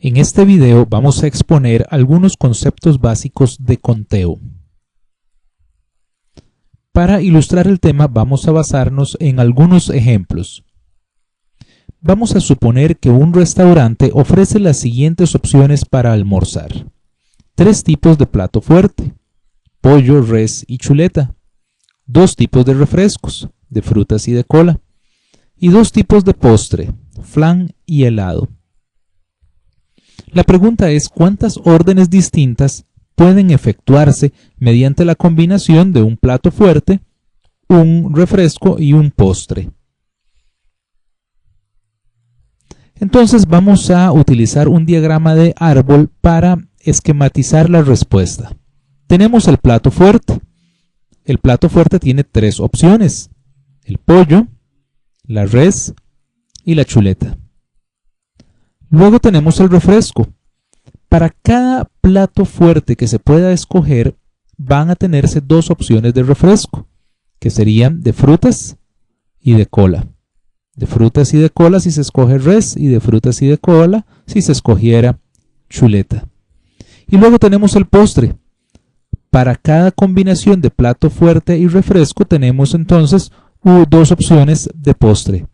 En este video vamos a exponer algunos conceptos básicos de conteo. Para ilustrar el tema vamos a basarnos en algunos ejemplos. Vamos a suponer que un restaurante ofrece las siguientes opciones para almorzar. 3 tipos de plato fuerte: pollo, res y chuleta. 2 tipos de refrescos, de frutas y de cola. Y 2 tipos de postre, flan y helado. La pregunta es ¿cuántas órdenes distintas pueden efectuarse mediante la combinación de un plato fuerte, un refresco y un postre? Entonces vamos a utilizar un diagrama de árbol para esquematizar la respuesta. Tenemos el plato fuerte. El plato fuerte tiene 3 opciones: el pollo, la res y la chuleta. Luego tenemos el refresco. Para cada plato fuerte que se pueda escoger, van a tenerse 2 opciones de refresco, que serían de frutas y de cola. De frutas y de cola si se escoge res, y de frutas y de cola si se escogiera chuleta. Y luego tenemos el postre. Para cada combinación de plato fuerte y refresco tenemos entonces 2 opciones de postre: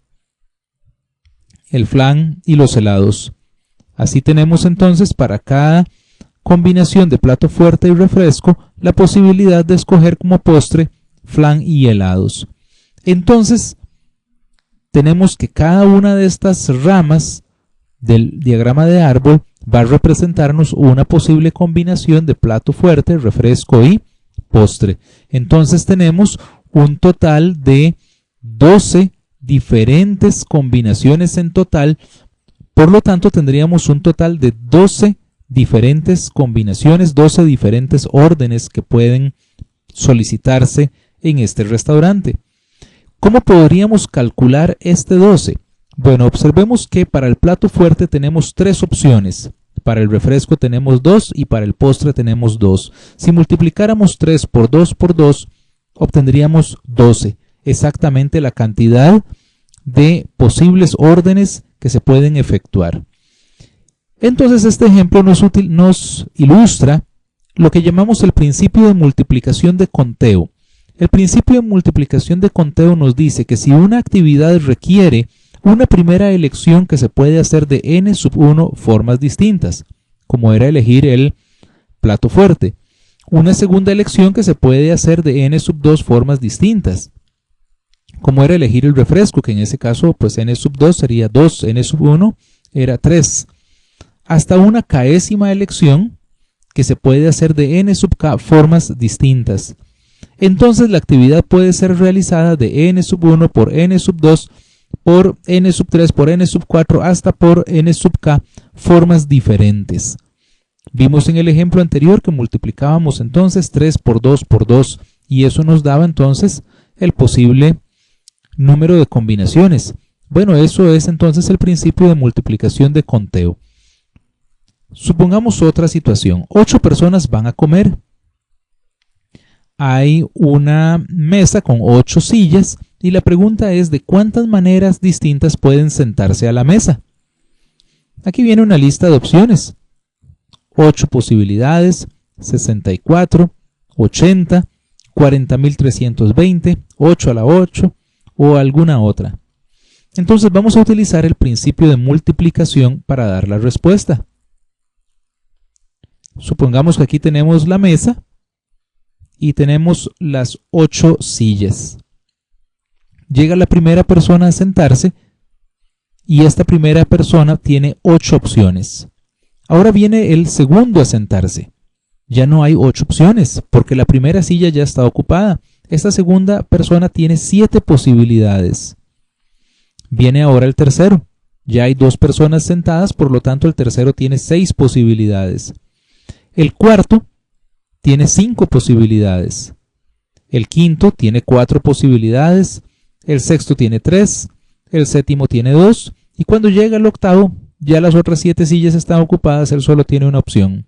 el flan y los helados. Así tenemos entonces para cada combinación de plato fuerte y refresco la posibilidad de escoger como postre flan y helados. Entonces tenemos que cada una de estas ramas del diagrama de árbol va a representarnos una posible combinación de plato fuerte, refresco y postre. Entonces tenemos un total de 12 diferentes combinaciones en total. Por lo tanto, tendríamos un total de 12 diferentes combinaciones, 12 diferentes órdenes que pueden solicitarse en este restaurante. ¿Cómo podríamos calcular este 12? Bueno, observemos que para el plato fuerte tenemos 3 opciones. Para el refresco tenemos 2 y para el postre tenemos 2. Si multiplicáramos 3 por 2 por 2, obtendríamos 12. Exactamente la cantidad de posibles órdenes que se pueden efectuar. Entonces este ejemplo nos ilustra lo que llamamos el principio de multiplicación de conteo. El principio de multiplicación de conteo nos dice que si una actividad requiere una primera elección que se puede hacer de n sub 1 formas distintas, como era elegir el plato fuerte, una segunda elección que se puede hacer de n sub 2 formas distintas, como era elegir el refresco, que en ese caso pues n sub 2 sería 2, n sub 1 era 3, hasta una késima elección que se puede hacer de n sub k formas distintas. Entonces la actividad puede ser realizada de n sub 1 por n sub 2 por n sub 3 por n sub 4 hasta por n sub k formas diferentes. Vimos en el ejemplo anterior que multiplicábamos entonces 3 por 2 por 2 y eso nos daba entonces el posible número de combinaciones. Bueno, eso es entonces el principio de multiplicación de conteo. Supongamos otra situación. 8 personas van a comer. Hay una mesa con 8 sillas y la pregunta es de cuántas maneras distintas pueden sentarse a la mesa. Aquí viene una lista de opciones. 8 posibilidades: 64, 80, 40.320, 8 a la 8 o alguna otra. Entonces vamos a utilizar el principio de multiplicación para dar la respuesta. Supongamos que aquí tenemos la mesa y tenemos las 8 sillas. Llega la primera persona a sentarse y esta primera persona tiene 8 opciones. Ahora viene el segundo a sentarse. Ya no hay 8 opciones porque la primera silla ya está ocupada. Esta segunda persona tiene 7 posibilidades. Viene ahora el tercero. Ya hay 2 personas sentadas, por lo tanto el tercero tiene 6 posibilidades. El cuarto tiene 5 posibilidades. El quinto tiene 4 posibilidades. El sexto tiene 3. El séptimo tiene 2. Y cuando llega el octavo, ya las otras 7 sillas están ocupadas, él solo tiene una opción.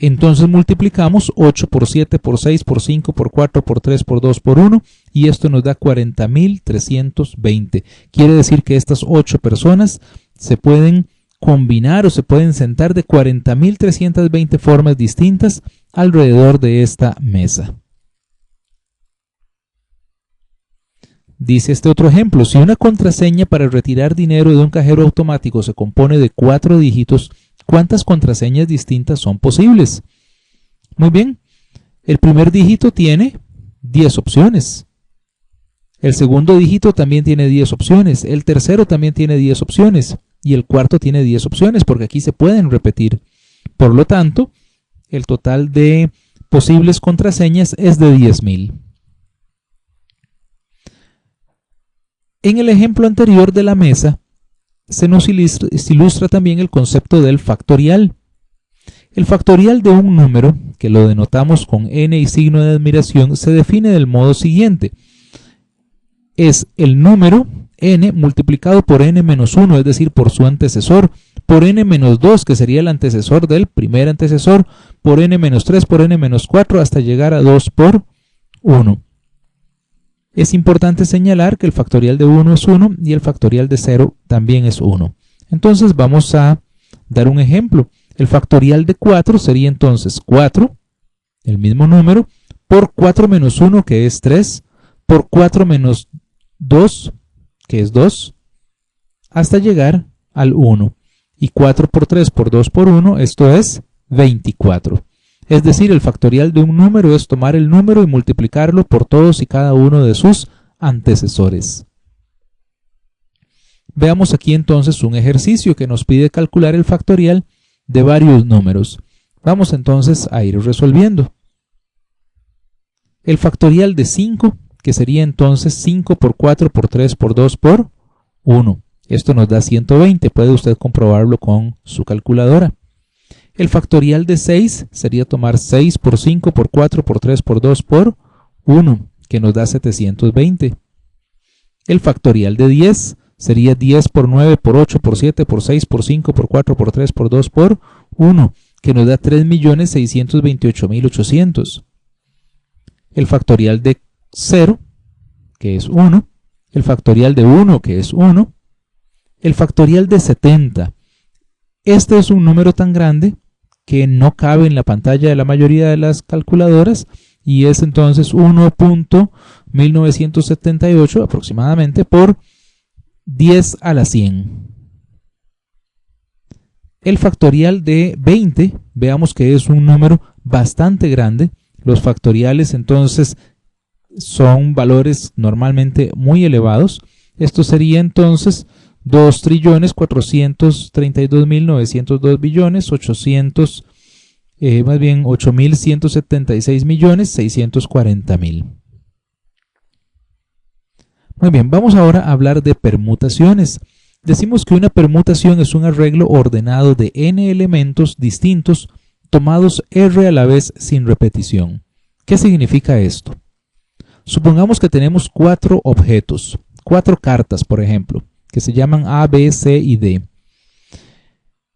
Entonces multiplicamos 8 por 7, por 6, por 5, por 4, por 3, por 2, por 1 y esto nos da 40.320. Quiere decir que estas 8 personas se pueden combinar o se pueden sentar de 40.320 formas distintas alrededor de esta mesa. Dice este otro ejemplo, si una contraseña para retirar dinero de un cajero automático se compone de 4 dígitos, ¿cuántas contraseñas distintas son posibles? Muy bien, el primer dígito tiene 10 opciones. El segundo dígito también tiene 10 opciones. El tercero también tiene 10 opciones. Y el cuarto tiene 10 opciones porque aquí se pueden repetir. Por lo tanto, el total de posibles contraseñas es de 10.000. En el ejemplo anterior de la mesa, se nos ilustra también el concepto del factorial. El factorial de un número, que lo denotamos con n y signo de admiración, se define del modo siguiente. Es el número n multiplicado por n-1, es decir, por su antecesor, por n-2, que sería el antecesor del primer antecesor, por n-3, por n-4, hasta llegar a 2 por 1. Es importante señalar que el factorial de 1 es 1 y el factorial de 0 también es 1. Entonces vamos a dar un ejemplo. El factorial de 4 sería entonces 4, el mismo número, por 4 menos 1, que es 3, por 4 menos 2, que es 2, hasta llegar al 1. Y 4 por 3 por 2 por 1, esto es 24. Es decir, el factorial de un número es tomar el número y multiplicarlo por todos y cada uno de sus antecesores. Veamos aquí entonces un ejercicio que nos pide calcular el factorial de varios números. Vamos entonces a ir resolviendo. El factorial de 5, que sería entonces 5 por 4 por 3 por 2 por 1. Esto nos da 120, puede usted comprobarlo con su calculadora. El factorial de 6 sería tomar 6 por 5 por 4 por 3 por 2 por 1, que nos da 720. El factorial de 10 sería 10 por 9 por 8 por 7 por 6 por 5 por 4 por 3 por 2 por 1, que nos da 3.628.800. El factorial de 0, que es 1. El factorial de 1, que es 1. El factorial de 70. Este es un número tan grande que no cabe en la pantalla de la mayoría de las calculadoras y es entonces 1.1978 aproximadamente por 10 a la 100. El factorial de 20, veamos que es un número bastante grande. Los factoriales entonces son valores normalmente muy elevados. Esto sería entonces 8.176.640.000. Muy bien, vamos ahora a hablar de permutaciones. Decimos que una permutación es un arreglo ordenado de n elementos distintos tomados r a la vez sin repetición. ¿Qué significa esto? Supongamos que tenemos 4 objetos, 4 cartas, por ejemplo, que se llaman A, B, C y D.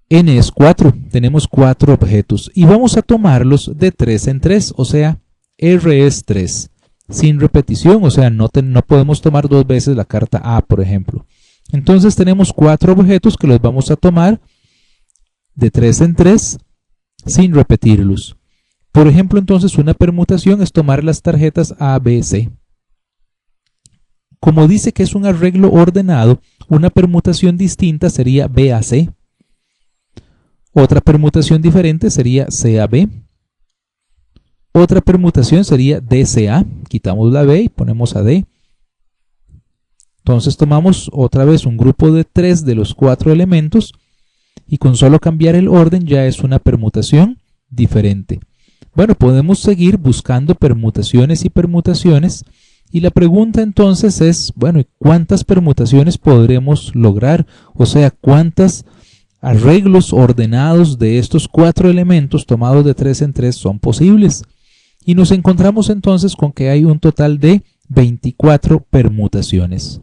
N es 4, tenemos 4 objetos y vamos a tomarlos de 3 en 3, o sea, R es 3, sin repetición, o sea, no podemos tomar 2 veces la carta A, por ejemplo. Entonces tenemos 4 objetos que los vamos a tomar de 3 en 3, sin repetirlos. Por ejemplo, entonces una permutación es tomar las tarjetas A, B, C. Como dice que es un arreglo ordenado, una permutación distinta sería B a C. Otra permutación diferente sería C a B. Otra permutación sería D, C, A. Quitamos la B y ponemos a D. Entonces tomamos otra vez un grupo de 3 de los 4 elementos y con solo cambiar el orden ya es una permutación diferente. Bueno, podemos seguir buscando permutaciones y permutaciones. Y la pregunta entonces es, bueno, ¿cuántas permutaciones podremos lograr? O sea, ¿cuántos arreglos ordenados de estos 4 elementos tomados de 3 en 3 son posibles? Y nos encontramos entonces con que hay un total de 24 permutaciones.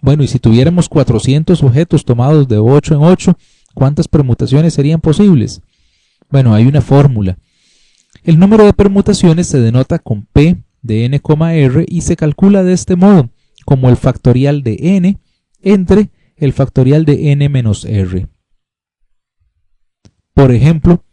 Bueno, y si tuviéramos 400 objetos tomados de 8 en 8, ¿cuántas permutaciones serían posibles? Bueno, hay una fórmula. El número de permutaciones se denota con P de n, r y se calcula de este modo, como el factorial de n entre el factorial de n menos r. Por ejemplo,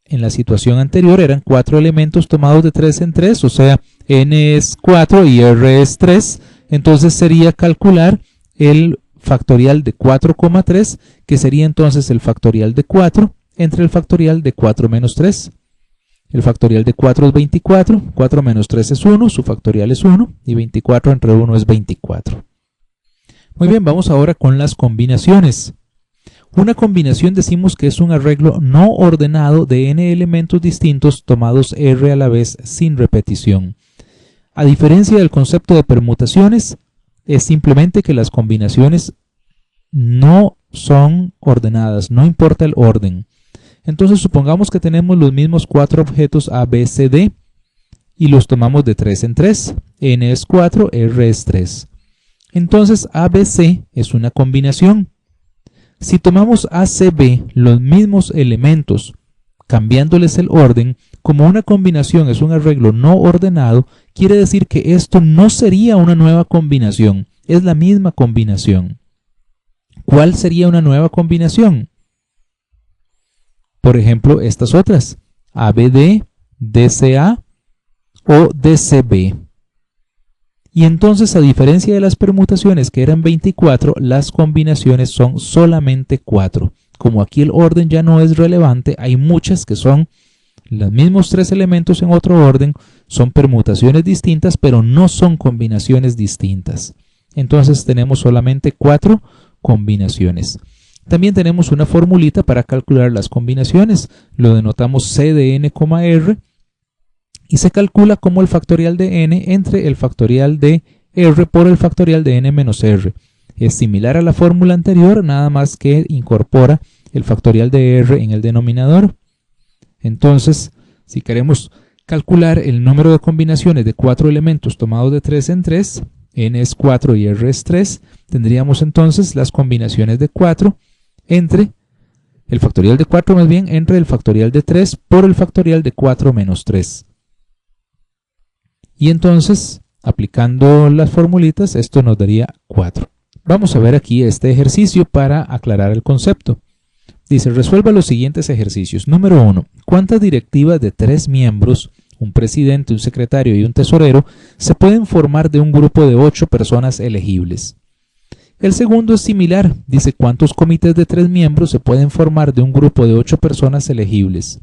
en la situación anterior eran 4 elementos tomados de 3 en 3, o sea, n es 4 y r es 3. Entonces sería calcular el factorial de 4,3, que sería entonces el factorial de 4 entre el factorial de 4 menos 3. El factorial de 4 es 24, 4 menos 3 es 1, su factorial es 1, y 24 entre 1 es 24. Muy bien, vamos ahora con las combinaciones. Una combinación decimos que es un arreglo no ordenado de n elementos distintos tomados r a la vez sin repetición. A diferencia del concepto de permutaciones, es simplemente que las combinaciones no son ordenadas, no importa el orden. Entonces supongamos que tenemos los mismos 4 objetos A, B, C, D y los tomamos de 3 en 3. N es 4, R es 3. Entonces ABC es una combinación. Si tomamos ACB, los mismos elementos, cambiándoles el orden, como una combinación es un arreglo no ordenado, quiere decir que esto no sería una nueva combinación, es la misma combinación. ¿Cuál sería una nueva combinación? Por ejemplo, estas otras, ABD, DCA o DCB. Y entonces, a diferencia de las permutaciones que eran 24, las combinaciones son solamente 4. Como aquí el orden ya no es relevante, hay muchas que son los mismos 3 elementos en otro orden, son permutaciones distintas, pero no son combinaciones distintas. Entonces tenemos solamente 4 combinaciones. También tenemos una formulita para calcular las combinaciones. Lo denotamos C de n, R y se calcula como el factorial de n entre el factorial de r por el factorial de n menos r. Es similar a la fórmula anterior, nada más que incorpora el factorial de r en el denominador. Entonces, si queremos calcular el número de combinaciones de 4 elementos tomados de 3 en 3, n es 4 y r es 3, tendríamos entonces las combinaciones de 4 entre el factorial de 4 más bien entre el factorial de 3 por el factorial de 4 menos 3. Y entonces, aplicando las formulitas, esto nos daría 4. Vamos a ver aquí este ejercicio para aclarar el concepto. Dice, resuelva los siguientes ejercicios. Número 1. ¿Cuántas directivas de 3 miembros, un presidente, un secretario y un tesorero, se pueden formar de un grupo de 8 personas elegibles? El segundo es similar. Dice, ¿cuántos comités de 3 miembros se pueden formar de un grupo de 8 personas elegibles?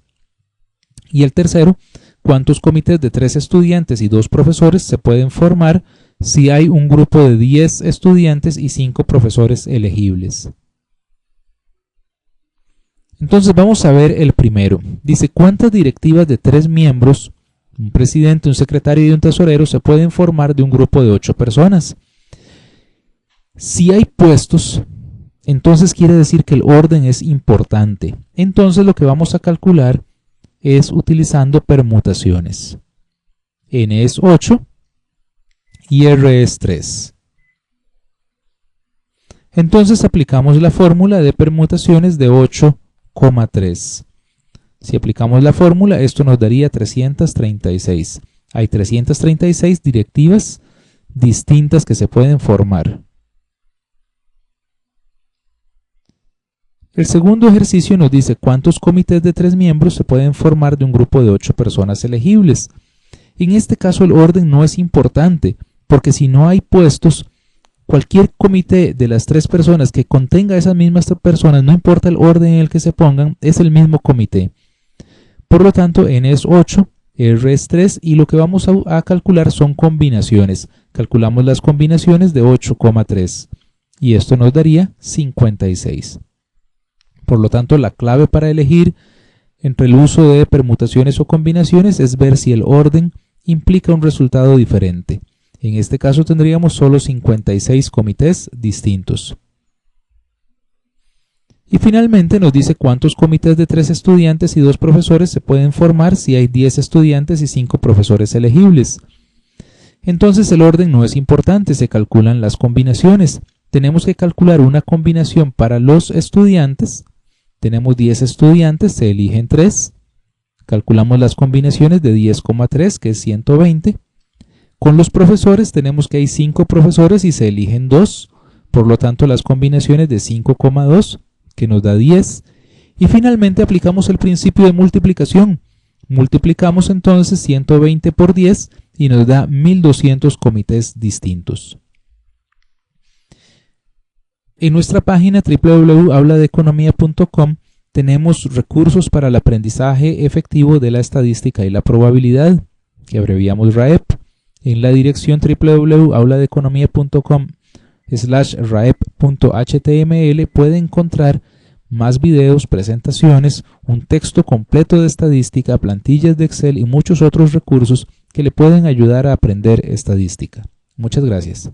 Y el tercero, ¿cuántos comités de 3 estudiantes y 2 profesores se pueden formar si hay un grupo de 10 estudiantes y 5 profesores elegibles? Entonces vamos a ver el primero. Dice, ¿cuántas directivas de 3 miembros, un presidente, un secretario y un tesorero, se pueden formar de un grupo de 8 personas? Si hay puestos, entonces quiere decir que el orden es importante. Entonces lo que vamos a calcular es utilizando permutaciones. N es 8 y R es 3. Entonces aplicamos la fórmula de permutaciones de 8,3. Si aplicamos la fórmula, esto nos daría 336. Hay 336 directivas distintas que se pueden formar. El segundo ejercicio nos dice cuántos comités de 3 miembros se pueden formar de un grupo de 8 personas elegibles. En este caso el orden no es importante, porque si no hay puestos, cualquier comité de las 3 personas que contenga esas mismas personas, no importa el orden en el que se pongan, es el mismo comité. Por lo tanto, N es 8, R es 3 y lo que vamos a calcular son combinaciones. Calculamos las combinaciones de 8,3 y esto nos daría 56. Por lo tanto, la clave para elegir entre el uso de permutaciones o combinaciones es ver si el orden implica un resultado diferente. En este caso tendríamos solo 56 comités distintos. Y finalmente nos dice cuántos comités de 3 estudiantes y 2 profesores se pueden formar si hay 10 estudiantes y 5 profesores elegibles. Entonces el orden no es importante, se calculan las combinaciones. Tenemos que calcular una combinación para los estudiantes. Tenemos 10 estudiantes, se eligen 3. Calculamos las combinaciones de 10,3, que es 120. Con los profesores tenemos que hay 5 profesores y se eligen 2. Por lo tanto, las combinaciones de 5,2, que nos da 10. Y finalmente aplicamos el principio de multiplicación. Multiplicamos entonces 120 por 10 y nos da 1200 comités distintos. En nuestra página www.habladeeconomía.com tenemos recursos para el aprendizaje efectivo de la estadística y la probabilidad, que abreviamos RAEP. En la dirección www.habladeeconomía.com/raep.html puede encontrar más videos, presentaciones, un texto completo de estadística, plantillas de Excel y muchos otros recursos que le pueden ayudar a aprender estadística. Muchas gracias.